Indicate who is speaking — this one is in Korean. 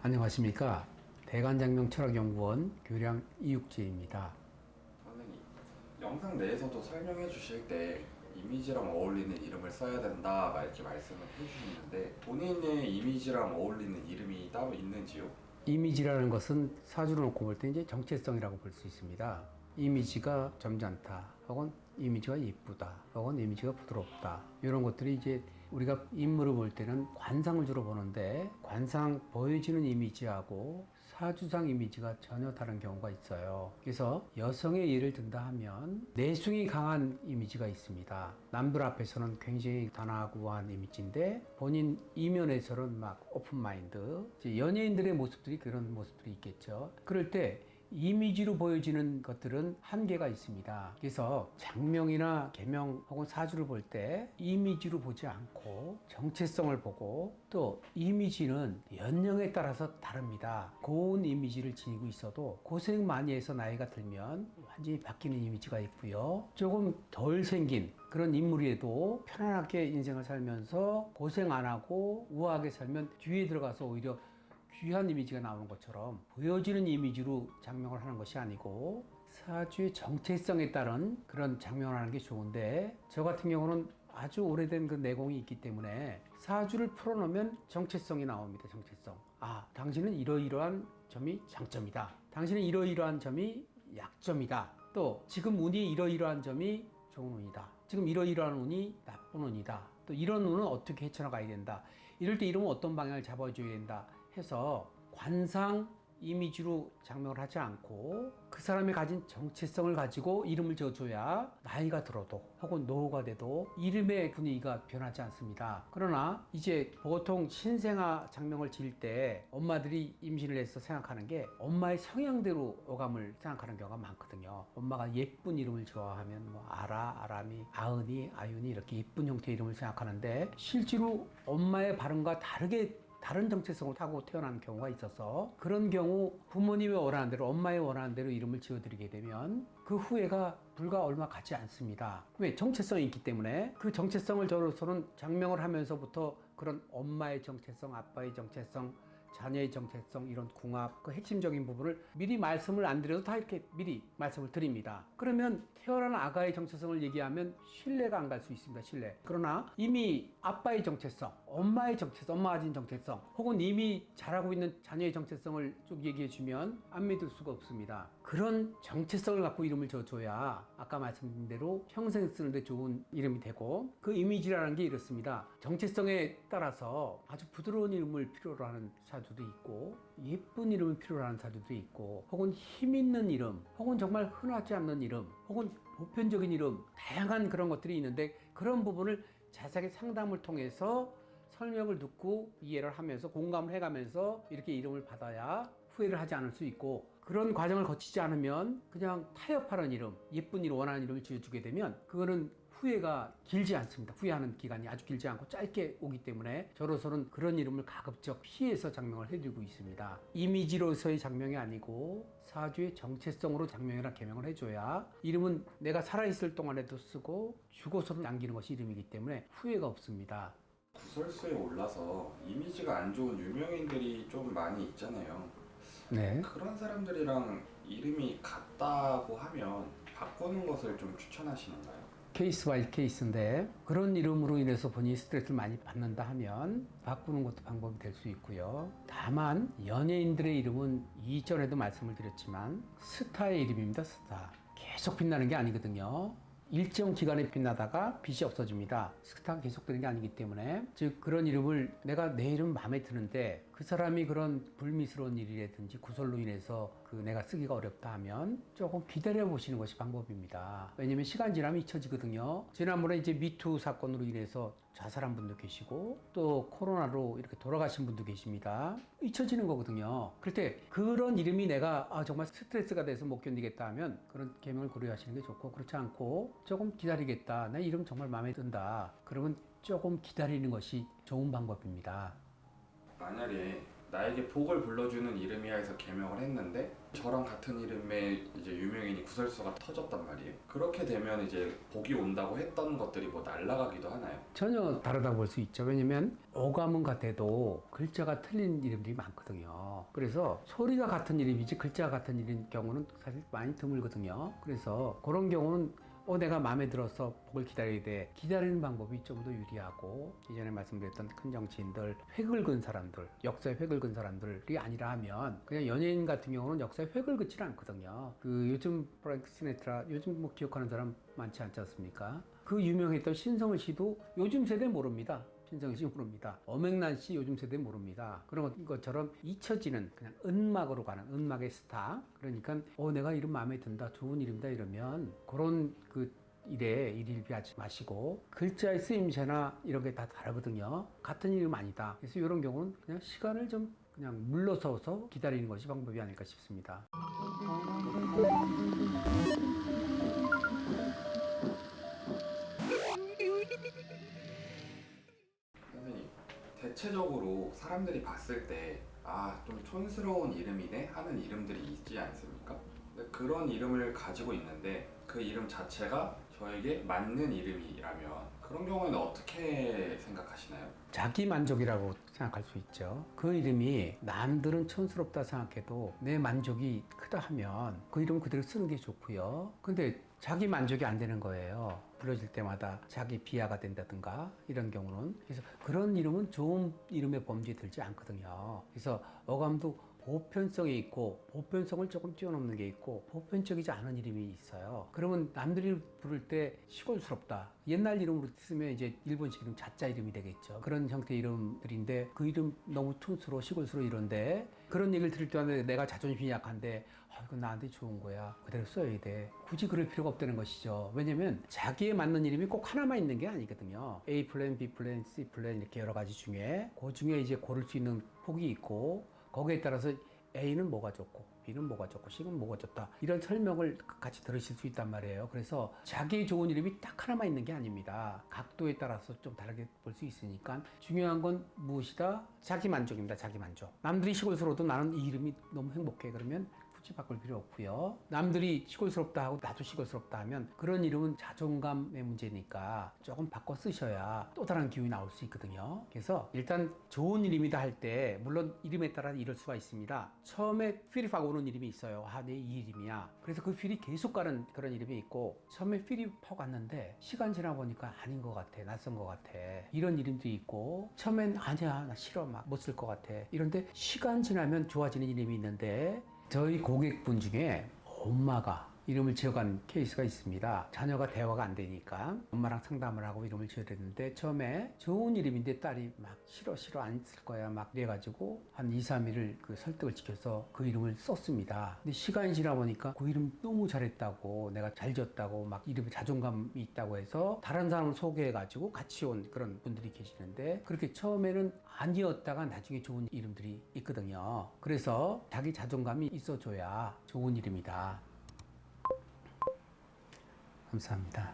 Speaker 1: 안녕하십니까. 대관장명철학연구원 교량 이육재입니다.
Speaker 2: 선생님, 영상 내에서도 설명해 주실 때 이미지랑 어울리는 이름을 써야 된다 이렇게 말씀을 해주시는데 본인의 이미지랑 어울리는 이름이 따로 있는지요?
Speaker 1: 이미지라는 것은 사주로 놓고 볼 때 이제 정체성이라고 볼 수 있습니다. 이미지가 점잖다, 혹은 이미지가 예쁘다, 혹은 이미지가 부드럽다, 이런 것들이 이제 우리가 인물을 볼 때는 관상을 주로 보는데, 관상 보여지는 이미지하고 사주상 이미지가 전혀 다른 경우가 있어요. 그래서 여성의 예를 든다 하면 내숭이 강한 이미지가 있습니다. 남들 앞에서는 굉장히 단아하고 우아한 이미지인데 본인 이면에서는 막 오픈마인드, 연예인들의 모습들이 그런 모습들이 있겠죠. 그럴 때 이미지로 보여지는 것들은 한계가 있습니다. 그래서 장명이나 계명 혹은 사주를 볼 때 이미지로 보지 않고 정체성을 보고, 또 이미지는 연령에 따라서 다릅니다. 고운 이미지를 지니고 있어도 고생 많이 해서 나이가 들면 완전히 바뀌는 이미지가 있고요. 조금 덜 생긴 그런 인물이라도 편안하게 인생을 살면서 고생 안 하고 우아하게 살면 뒤에 들어가서 오히려 귀한 이미지가 나오는 것처럼 보여지는 이미지로 장명을 하는 것이 아니고 사주의 정체성에 따른 그런 장명을 하는 게 좋은데, 저 같은 경우는 아주 오래된 그 내공이 있기 때문에 사주를 풀어놓으면 정체성이 나옵니다. 정체성. 아, 당신은 이러이러한 점이 장점이다, 당신은 이러이러한 점이 약점이다, 또 지금 운이 이러이러한 점이 좋은 운이다, 지금 이러이러한 운이 나쁜 운이다, 또 이런 운은 어떻게 헤쳐나가야 된다, 이럴 때 이러면 어떤 방향을 잡아줘야 된다 해서 관상 이미지로 장명을 하지 않고 그 사람이 가진 정체성을 가지고 이름을 지어줘야 나이가 들어도 혹은 노후가 돼도 이름의 분위기가 변하지 않습니다. 그러나 이제 보통 신생아 장명을 지을 때 엄마들이 임신을 해서 생각하는 게 엄마의 성향대로 어감을 생각하는 경우가 많거든요. 엄마가 예쁜 이름을 좋아하면 뭐 아라, 아람이, 아은이, 아윤이 이렇게 예쁜 형태의 이름을 생각하는데, 실제로 엄마의 발음과 다른 정체성을 타고 태어난 경우가 있어서, 그런 경우 부모님의 원하는 대로, 엄마의 원하는 대로 이름을 지어드리게 되면 그 후회가 불과 얼마 가지 않습니다. 왜? 정체성이 있기 때문에. 그 정체성을 저로서는 장명을 하면서부터 그런 엄마의 정체성, 아빠의 정체성, 자녀의 정체성, 이런 궁합, 그 핵심적인 부분을 미리 말씀을 안 드려도 다 이렇게 미리 말씀을 드립니다. 그러면 태어난 아가의 정체성을 얘기하면 신뢰가 안 갈 수 있습니다. 신뢰. 그러나 이미 아빠의 정체성, 엄마의 정체성, 엄마가 가진 정체성, 혹은 이미 잘하고 있는 자녀의 정체성을 쭉 얘기해 주면 안 믿을 수가 없습니다. 그런 정체성을 갖고 이름을 지어줘야 아까 말씀드린 대로 평생 쓰는데 좋은 이름이 되고, 그 이미지라는 게 이렇습니다. 정체성에 따라서 아주 부드러운 이름을 필요로 하는 사주도 있고, 예쁜 이름을 필요로 하는 사주도 있고, 혹은 힘 있는 이름, 혹은 정말 흔하지 않는 이름, 혹은 보편적인 이름, 다양한 그런 것들이 있는데, 그런 부분을 자세하게 상담을 통해서 설명을 듣고 이해를 하면서 공감을 해가면서 이렇게 이름을 받아야 후회를 하지 않을 수 있고, 그런 과정을 거치지 않으면 그냥 타협하는 이름, 예쁜 이름, 원하는 이름을 지어주게 되면 그거는 후회가 길지 않습니다. 후회하는 기간이 아주 길지 않고 짧게 오기 때문에 저로서는 그런 이름을 가급적 피해서 장명을 해드리고 있습니다. 이미지로서의 장명이 아니고 사주의 정체성으로 장명이나 개명을 해줘야 이름은 내가 살아있을 동안에도 쓰고 죽어서도 남기는 것이 이름이기 때문에 후회가 없습니다.
Speaker 2: 구설수에 올라서 이미지가 안 좋은 유명인들이 좀 많이 있잖아요.
Speaker 1: 네.
Speaker 2: 그런 사람들이랑 이름이 같다고 하면 바꾸는 것을 좀 추천하시는가요?
Speaker 1: 케이스 바이 케이스인데, 그런 이름으로 인해서 본인이 스트레스를 많이 받는다 하면 바꾸는 것도 방법이 될 수 있고요. 다만 연예인들의 이름은 이전에도 말씀을 드렸지만 스타의 이름입니다. 스타. 계속 빛나는 게 아니거든요. 일정 기간에 빛나다가 빛이 없어집니다. 스타가 계속되는 게 아니기 때문에, 즉 그런 이름을 내가 내 이름 마음에 드는데 그 사람이 그런 불미스러운 일이라든지 구설로 인해서 내가 쓰기가 어렵다 하면 조금 기다려 보시는 것이 방법입니다. 왜냐면 시간 지나면 잊혀지거든요. 지난번에 이제 미투 사건으로 인해서 자살한 분도 계시고 또 코로나로 이렇게 돌아가신 분도 계십니다. 잊혀지는 거거든요. 그럴 때 그런 이름이 내가 정말 스트레스가 돼서 못 견디겠다 하면 그런 계명을 고려하시는 게 좋고, 그렇지 않고 조금 기다리겠다, 내 이름 정말 마음에 든다, 그러면 조금 기다리는 것이 좋은 방법입니다.
Speaker 2: 만약에 나에게 복을 불러주는 이름이야 해서 개명을 했는데 저랑 같은 이름의 이제 유명인이 구설수가 터졌단 말이에요. 그렇게 되면 이제 복이 온다고 했던 것들이 뭐 날아가기도 하나요?
Speaker 1: 전혀 다르다고 볼 수 있죠. 왜냐면 오감은 같아도 글자가 틀린 이름들이 많거든요. 그래서 소리가 같은 이름이지 글자가 같은 이름인 경우는 사실 많이 드물거든요. 그래서 그런 경우는 내가 마음에 들어서 복을 기다려야 돼. 기다리는 방법이 좀 더 유리하고, 이전에 말씀드렸던 큰 정치인들, 획을 그은 사람들, 역사에 획을 그은 사람들이 아니라 하면 그냥 연예인 같은 경우는 역사에 획을 그치지 않거든요. 그 요즘 프랭크 시네트라, 요즘 뭐 기억하는 사람 많지 않지 않습니까? 그 유명했던 신성을 씨도 요즘 세대 모릅니다. 신성희 씨 모릅니다. 엄앵란 씨 요즘 세대 모릅니다. 그런 것처럼 잊혀지는 그냥 은막으로 가는 은막의 스타. 그러니까 내가 이름 마음에 든다, 좋은 이름이다 이러면 그런 그 일에 일일비하지 마시고 글자의 쓰임새나 이런 게 다 다르거든요. 같은 이름 아니다. 그래서 이런 경우는 그냥 시간을 좀 그냥 물러서서 기다리는 것이 방법이 아닐까 싶습니다.
Speaker 2: 선생님, 대체적으로 사람들이 봤을 때 좀 촌스러운 이름이네 하는 이름들이 있지 않습니까? 근데 그런 이름을 가지고 있는데 그 이름 자체가 저에게 맞는 이름이라면 그런 경우에는 어떻게 생각하시나요?
Speaker 1: 자기 만족이라고 생각할 수 있죠. 그 이름이 남들은 촌스럽다 생각해도 내 만족이 크다 하면 그 이름 그대로 쓰는 게 좋고요. 근데 자기 만족이 안 되는 거예요. 불러질 때마다 자기 비하가 된다든가 이런 경우는. 그래서 그런 이름은 좋은 이름의 범주에 들지 않거든요. 그래서 어감도 보편성이 있고 보편성을 조금 뛰어넘는 게 있고 보편적이지 않은 이름이 있어요. 그러면 남들이 부를 때 시골스럽다. 옛날 이름으로 쓰면 이제 일본식 이름 자자 이름이 되겠죠. 그런 형태의 이름들인데 그 이름 너무 촌스러워 시골스러워 이런데 그런 얘기를 들을 때마다 내가 자존심이 약한데 이건 나한테 좋은 거야. 그대로 써야 돼. 굳이 그럴 필요가 없다는 것이죠. 왜냐면 자기에 맞는 이름이 꼭 하나만 있는 게 아니거든요. A 플랜, B 플랜, C 플랜 이렇게 여러 가지 중에 그 중에 이제 고를 수 있는 폭이 있고 거기에 따라서 A는 뭐가 좋고 B는 뭐가 좋고 C는 뭐가 좋다 이런 설명을 같이 들으실 수 있단 말이에요. 그래서 자기 좋은 이름이 딱 하나만 있는 게 아닙니다. 각도에 따라서 좀 다르게 볼 수 있으니까 중요한 건 무엇이다? 자기 만족입니다. 자기 만족. 남들이 시골스러워도 나는 이 이름이 너무 행복해 그러면 굳이 바꿀 필요 없고요. 남들이 시골스럽다 하고 나도 시골스럽다 하면 그런 이름은 자존감의 문제니까 조금 바꿔 쓰셔야 또 다른 기운이 나올 수 있거든요. 그래서 일단 좋은 이름이다 할 때 물론 이름에 따라 이럴 수가 있습니다. 처음에 필입하고 오는 이름이 있어요. 내 이 이름이야. 그래서 그 필이 계속 가는 그런 이름이 있고 처음에 필입하고 갔는데 시간 지나 보니까 아닌 것 같아. 낯선 것 같아. 이런 이름도 있고 처음엔 아니야 나 싫어 막 못 쓸 것 같아. 이런데 시간 지나면 좋아지는 이름이 있는데 저희 고객분 중에 엄마가 이름을 지어간 케이스가 있습니다. 자녀가 대화가 안 되니까 엄마랑 상담을 하고 이름을 지어야 되는데 처음에 좋은 이름인데 딸이 막 싫어 안 쓸 거야 막 이래가지고 한 2, 3일을 그 설득을 지켜서 그 이름을 썼습니다. 근데 시간이 지나 보니까 그 이름 너무 잘했다고 내가 잘 지었다고 막 이름에 자존감이 있다고 해서 다른 사람을 소개해가지고 같이 온 그런 분들이 계시는데 그렇게 처음에는 아니었다가 나중에 좋은 이름들이 있거든요. 그래서 자기 자존감이 있어줘야 좋은 이름이다. 감사합니다.